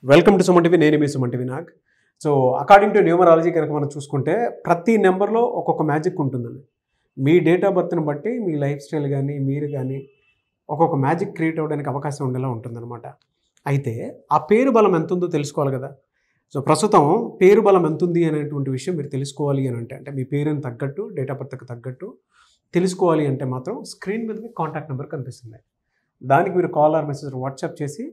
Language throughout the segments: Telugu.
Welcome to Suman TV. నేను మీ Suman TV Nag. So according to numerology కనుక మనం చూసుకుంటే ప్రతి నెంబర్లో ఒక్కొక్క మ్యాజిక్ ఉంటుందండి. మీ డేట్ ఆఫ్ బర్త్ని బట్టి మీ లైఫ్ స్టైల్ కానీ మీరు కానీ ఒక్కొక్క మ్యాజిక్ క్రియేట్ అవ్వడానికి అవకాశం ఉండేలా ఉంటుందన్నమాట. అయితే ఆ పేరు బలం ఎంత ఉందో తెలుసుకోవాలి కదా. సో ప్రస్తుతం పేరు బలం ఎంత ఉంది అనేటువంటి విషయం మీరు తెలుసుకోవాలి అని అంటే మీ పేరుని తగ్గట్టు డేట్ ఆఫ్ బర్త్కి తగ్గట్టు తెలుసుకోవాలి అంటే మాత్రం స్క్రీన్ మీద మీకు కాంటాక్ట్ నెంబర్ కనిపిస్తుంది. దానికి మీరు కాల్ ఆర్ మెసేజ్ వాట్సాప్ చేసి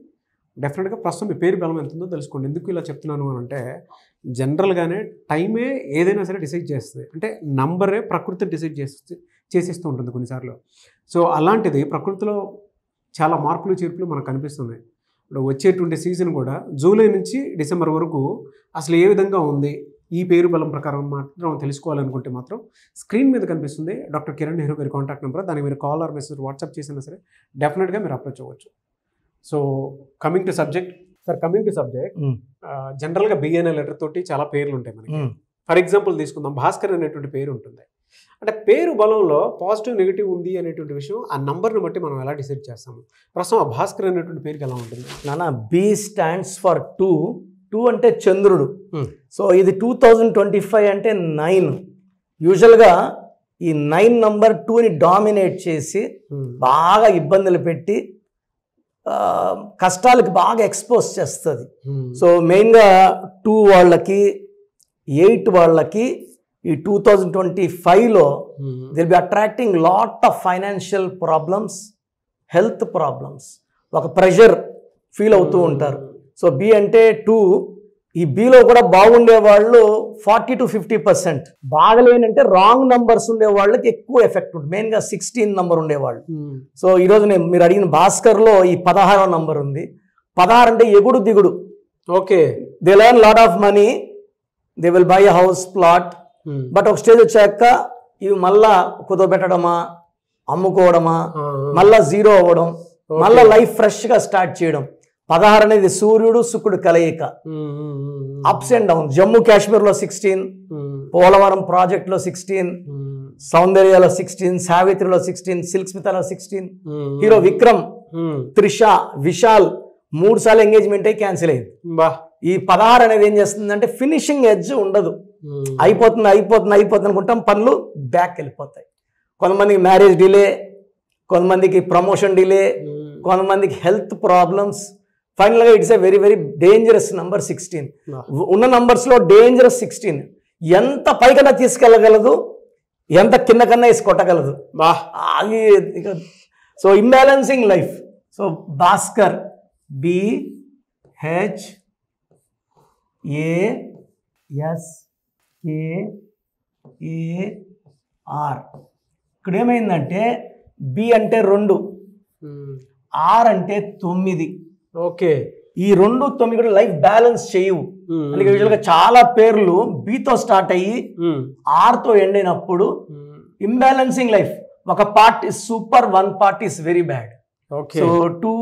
డెఫినెట్గా ప్రస్తుతం మీ పేరు బలం ఎంత ఉందో తెలుసుకోండి. ఎందుకు ఇలా చెప్తున్నాను అని అంటే జనరల్గానే టైమే ఏదైనా సరే డిసైడ్ చేస్తుంది. అంటే నంబరే ప్రకృతి డిసైడ్ చేసిస్తూ ఉంటుంది కొన్నిసార్లు. సో అలాంటిది ప్రకృతిలో చాలా మార్పులు చేర్పులు మనకు కనిపిస్తున్నాయి. ఇప్పుడు వచ్చేటువంటి సీజన్ కూడా జూలై నుంచి డిసెంబర్ వరకు అసలు ఏ విధంగా ఉంది ఈ పేరు బలం ప్రకారం మాత్రం తెలుసుకోవాలనుకుంటే మాత్రం స్క్రీన్ మీద కనిపిస్తుంది డాక్టర్ కిరణ్ నెహ్రూ గారి కాంటాక్ట్ నెంబర్. దానికి మీరు కాల్ ఆర్ మెసేజ్ వాట్సాప్ చేసినా సరే డెఫినెట్గా మీరు అప్రోచ్ అవ్వచ్చు. సో కమింగ్ టు సబ్జెక్ట్ జనరల్గా బి అనే లెటర్ తోటి చాలా పేర్లు ఉంటాయి మనకి. ఫర్ ఎగ్జాంపుల్ తీసుకుందాం, భాస్కర్ అనేటువంటి పేరు ఉంటుంది. అంటే పేరు బలంలో పాజిటివ్ నెగిటివ్ ఉంది అనేటువంటి విషయం ఆ నంబర్ని బట్టి మనం ఎలా డిసైడ్ చేస్తాము. ప్రస్తుతం ఆ భాస్కర్ అనేటువంటి పేరుకి ఎలా ఉంటుంది? నాన్న బి స్టాండ్స్ ఫర్ 2 అంటే చంద్రుడు. సో ఇది 2025 అంటే 9. యూజువల్గా ఈ 9 నంబర్ 2ని డామినేట్ చేసి బాగా ఇబ్బందులు పెట్టి కష్టాలకి బాగా ఎక్స్పోజ్ చేస్తుంది. సో మెయిన్గా 2 వాళ్ళకి 8 వాళ్ళకి ఈ 2025లో they'll be attracting lot of financial problems, health problems, ఒక ప్రెషర్ ఫీల్ అవుతూ ఉంటారు. సో బి అంటే 2. ఈ బిలో కూడా బాగుండే వాళ్ళు 40 to 50%, బాగలేనంటే రాంగ్ నంబర్స్ ఉండే వాళ్ళకి ఎక్కువ ఎఫెక్ట్ ఉంటుంది. మెయిన్గా 16 నంబర్ ఉండేవాళ్ళు. సో ఈరోజు మీరు అడిగిన భాస్కర్లో ఈ 16వ నంబర్ ఉంది. 16 అంటే ఎగుడు దిగుడు. Okay, they learn lot of money, they will buy a house plot. But ఒక స్టేజ్ వచ్చాక ఇవి మళ్ళా కుదోబెట్టడమా, అమ్ముకోవడమా, మళ్ళా జీరో అవ్వడం, మళ్ళా లైఫ్ ఫ్రెష్గా స్టార్ట్ చేయడం. 16 అనేది సూర్యుడు శుక్రుడు కలయిక. Ups and down. జమ్మూ కాశ్మీర్లో 16, పోలవరం ప్రాజెక్ట్లో 16, సౌందర్యలో 16, సావిత్రిలో 16, సిల్క్ స్మితలో 16, హీరో విక్రమ్, త్రిష, విశాల్ 3 సార్లు ఎంగేజ్మెంట్ అయి క్యాన్సిల్ అయింది. ఈ 16 అనేది ఏం చేస్తుందంటే ఫినిషింగ్ ఎడ్జ్ ఉండదు. అయిపోతుంది అనుకుంటాం, పనులు బ్యాక్ వెళ్ళిపోతాయి. కొంతమందికి మ్యారేజ్ డిలే, కొంతమందికి ప్రమోషన్ డిలే, కొంతమందికి హెల్త్ ప్రాబ్లమ్స్. ఫైనల్గా it's a very very dangerous number 16. ఉన్న నంబర్స్లో డేంజరస్ 16. ఎంత పైకన్నా తీసుకెళ్ళగలదు, ఎంత కింద కన్నా వేసి కొట్టగలదు. అది so imbalancing life. So Bhaskar BHASKAR. ఇక్కడ ఏమైందంటే బి అంటే 2, R అంటే 9. ఓకే, ఈ 2, 9 కూడా లైఫ్ బ్యాలెన్స్ చేయవు. అందుకే యూజువల్గా చాలా పేర్లు బితో స్టార్ట్ అయ్యి ఆర్తో ఎండ్ అయినప్పుడు ఇంబ్యాలెన్సింగ్ లైఫ్. ఒక part is super, 1 part is very bad. So 2,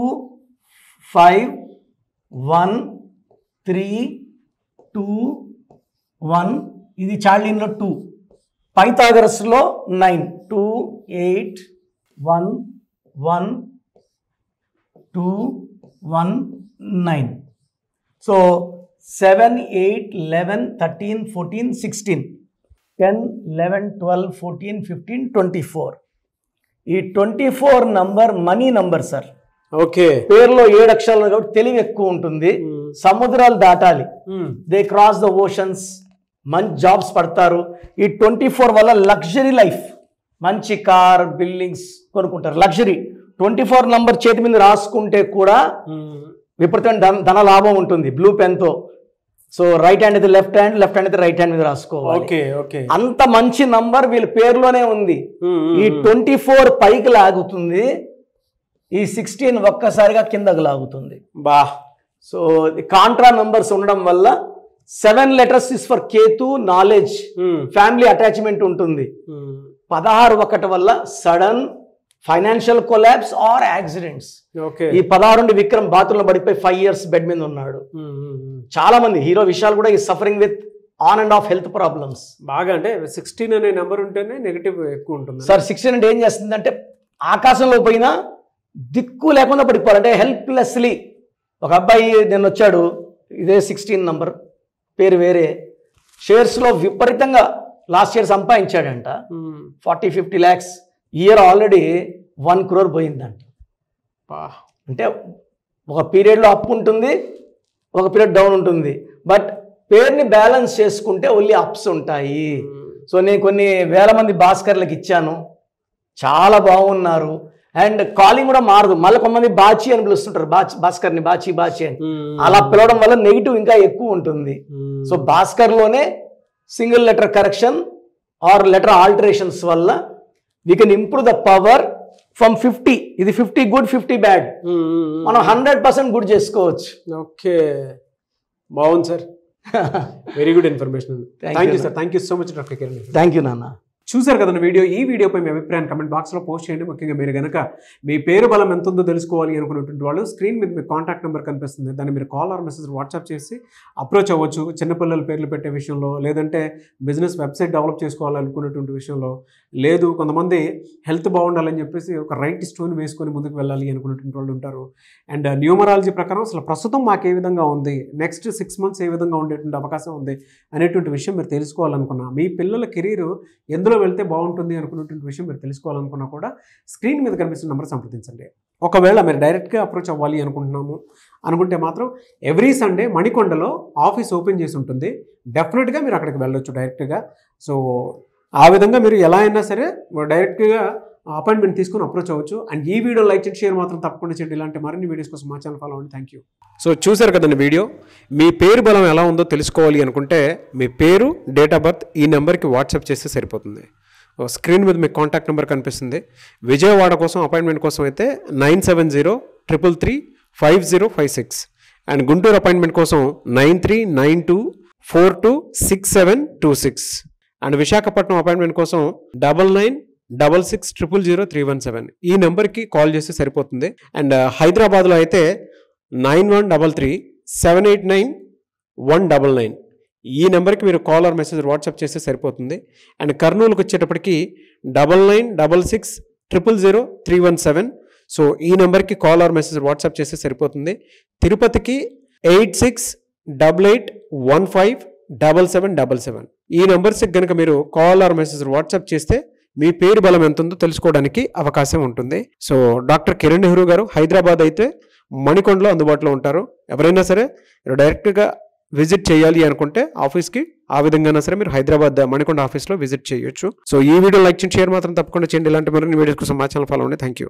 5, 1, 3, 2, 1. ఇది చార్లీన్లో 2, పైథాగరస్లో 9, 2, 8, 1, 1, 2, 1, 9. సో 7, 8, 11, 13, 14, 16, 10, 11, 12, 14, 15, 24. ఈ 24 number money number sir. Okay, పేరులో 7 అక్షరాలు కాబట్టి తెలివి ఎక్కువ ఉంటుంది. సముద్రాలు దాటాలి, దే క్రాస్ ద ఓషన్స్, మంచి జాబ్స్ పడతారు. ఈ 24 వల్ల లగ్జరీ లైఫ్, మంచి కార్, బిల్డింగ్స్ కొనుక్కుంటారు. లగ్జరీ 24 నంబర్ చేతి మీద రాసుకుంటే కూడా విపరీతమైన ధన లాభం ఉంటుంది బ్లూ పెన్తో. సో రైట్ హ్యాండ్ అయితే లెఫ్ట్ హ్యాండ్, లెఫ్ట్ హ్యాండ్ అయితే రైట్ హ్యాండ్ మీద రాసుకోవాలి. అంత మంచి నంబర్ వీళ్ళ పేరులోనే ఉంది. ఈ 24 పైకి లాగుతుంది, ఈ 16 ఒక్కసారిగా కిందకు లాగుతుంది. సో కాంట్రా నంబర్స్ ఉండడం వల్ల 7 letters is for Ketu, knowledge, family attachment ఉంటుంది. 16 ఒకటి వల్ల sudden financial collapse or accidents. ఈ 16 నుండి విక్రమ్ బాత్రూంలో పడిపోయి 5 years బెడ్ మీద ఉన్నాడు. చాలా మంది హీరో విశాల్ కూడా ఈ suffering with on and of health problems. బాగా అంటే 16 అనే నెంబర్ ఉంటేనే నెగిటివ్ ఎక్కువ ఉంటుంది సార్. 16 అంటే ఏం చేస్తుందంటే ఆకాశంలో పోయినా దిక్కు లేకుండా పడిపోవాలి, అంటే హెల్ప్లెస్లీ. ఒక అబ్బాయి నిన్న వచ్చాడు, ఇదే 16 నంబర్, పేరు వేరే. షేర్స్లో విపరీతంగా లాస్ట్ ఇయర్ సంపాదించాడంట 40-50 lakhs. ఇయర్ ఆల్రెడీ 1 crore పోయిందంట. అంటే ఒక పీరియడ్లో అప్ ఉంటుంది, ఒక పీరియడ్ డౌన్ ఉంటుంది. బట్ పేరుని బ్యాలెన్స్ చేసుకుంటే ఓన్లీ అప్స్ ఉంటాయి. సో నేను కొన్ని వేల మంది భాస్కర్లకు ఇచ్చాను, చాలా బాగున్నారు. అండ్ కాలింగ్ కూడా మారదు. మళ్ళీ కొంతమంది బాచి అని పిలుస్తుంటారు, భాస్కర్ని బాచి అని. అలా పిలవడం వల్ల నెగిటివ్ ఇంకా ఎక్కువ ఉంటుంది. సో భాస్కర్లోనే single letter correction or letter alterations వల్ల we can improve the power from 50. ఇది 50 గుడ్ 50 బ్యాడ్, మనం 100% గుడ్ చేసుకోవచ్చు. ఓకే, బాగుంది sir. Very good information. Thank you sir. Thank you so much doctor Kiran. Thank you నాన్న. చూసారు కదా వీడియో. ఈ వీడియోపై మీ అభిప్రాయాన్ని కమెంట్ బాక్స్లో పోస్ట్ చేయండి. ముఖ్యంగా మీరు కనుక మీ పేరు బలం ఎంత ఉందో తెలుసుకోవాలి అనుకున్నటువంటి వాళ్ళు స్క్రీన్ మీద మీ కాంటాక్ట్ నెంబర్ కనిపిస్తుంది, దాన్ని మీరు కాల్ ఆర్ మెసేజ్ వాట్సాప్ చేసి అప్రోచ్ అవ్వచ్చు. చిన్నపిల్లల పేర్లు పెట్టే విషయంలో, లేదంటే బిజినెస్ వెబ్సైట్ డెవలప్ చేసుకోవాలనుకున్నటువంటి విషయంలో, లేదు కొంతమంది హెల్త్ బాగుండాలని చెప్పేసి ఒక రైట్ స్టోన్ వేసుకొని ముందుకు వెళ్ళాలి అనుకున్నటువంటి వాళ్ళు ఉంటారు. అండ్ న్యూమరాలజీ ప్రకారం అసలు ప్రస్తుతం మాకు ఏ విధంగా ఉంది, నెక్స్ట్ 6 months ఏ విధంగా ఉండేటువంటి అవకాశం ఉంది అనేటువంటి విషయం మీరు తెలుసుకోవాలనుకున్నా, మీ పిల్లల కెరీర్ ఎందులో వెళ్తే బాగుంటుంది అనుకున్నటువంటి విషయం మీరు తెలుసుకోవాలనుకున్నా కూడా స్క్రీన్ మీద కనిపిస్తున్న నెంబర్ సంప్రదించండి. ఒకవేళ మీరు డైరెక్ట్గా అప్రోచ్ అవ్వాలి అనుకుంటే మాత్రం ఎవ్రీ సండే మణికొండలో ఆఫీస్ ఓపెన్ చేసి ఉంటుంది. డెఫినెట్గా మీరు అక్కడికి వెళ్ళొచ్చు డైరెక్ట్గా. సో ఆ విధంగా మీరు ఎలా అయినా సరే డైరెక్ట్గా అపాయింట్మెంట్ తీసుకుని అప్రోచ్ అవ్వచ్చు. అండ్ ఈ వీడియో లైక్ చేయండి, షేర్ మాత్రం తప్పకుండా చేయండి. ఇలాంటి మరిన్ని వీడియోస్ కోసం మా ఛానల్ ఫాలో అవ్వండి. Thank you. సో చూసారు కదండి వీడియో. మీ పేరు బలం ఎలా ఉందో తెలుసుకోవాలి అనుకుంటే మీ పేరు, డేట్ ఆఫ్ బర్త్ ఈ నెంబర్కి వాట్సాప్ చేస్తే సరిపోతుంది. స్క్రీన్ మీద మీకు కాంటాక్ట్ నెంబర్ కనిపిస్తుంది. విజయవాడ కోసం అపాయింట్మెంట్ కోసం అయితే 9703335056. అండ్ గుంటూరు అపాయింట్మెంట్ కోసం 9392426726. అండ్ విశాఖపట్నం అపాయింట్మెంట్ కోసం 9966600317. ఈ నెంబర్కి కాల్ చేస్తే సరిపోతుంది. అండ్ హైదరాబాద్లో అయితే 9133789199. ఈ నెంబర్కి మీరు కాల్ ఆర్ మెసేజ్ వాట్సాప్ చేస్తే సరిపోతుంది. అండ్ కర్నూలుకి వచ్చేటప్పటికి 9966000317. సో ఈ నెంబర్కి కాల్ ఆర్ మెసేజ్ వాట్సాప్ చేస్తే సరిపోతుంది. తిరుపతికి 8688157777. ఈ నెంబర్స్కి కనుక మీరు కాల్ ఆర్ మెసేజ్ వాట్సాప్ చేస్తే మీ పేరు బలం ఎంత ఉందో తెలుసుకోవడానికి అవకాశం ఉంటుంది. సో డాక్టర్ కిరణ్ నెహ్రూ గారు హైదరాబాద్ అయితే మణికొండలో అందుబాటులో ఉంటారు. ఎవరైనా సరే డైరెక్ట్గా విజిట్ చేయాలి అనుకుంటే ఆఫీస్కి, ఆ విధంగా సరే మీరు హైదరాబాద్ మణికొండ ఆఫీస్లో విజిట్ చేయొచ్చు. సో ఈ వీడియో లైక్ చేయండి, షేర్ మాత్రం తప్పకుండా చేయండి. ఇలాంటి మరిన్ని వీడియోస్ కోసం మా ఛానల్ ఫాలో అవ్వండి. Thank you.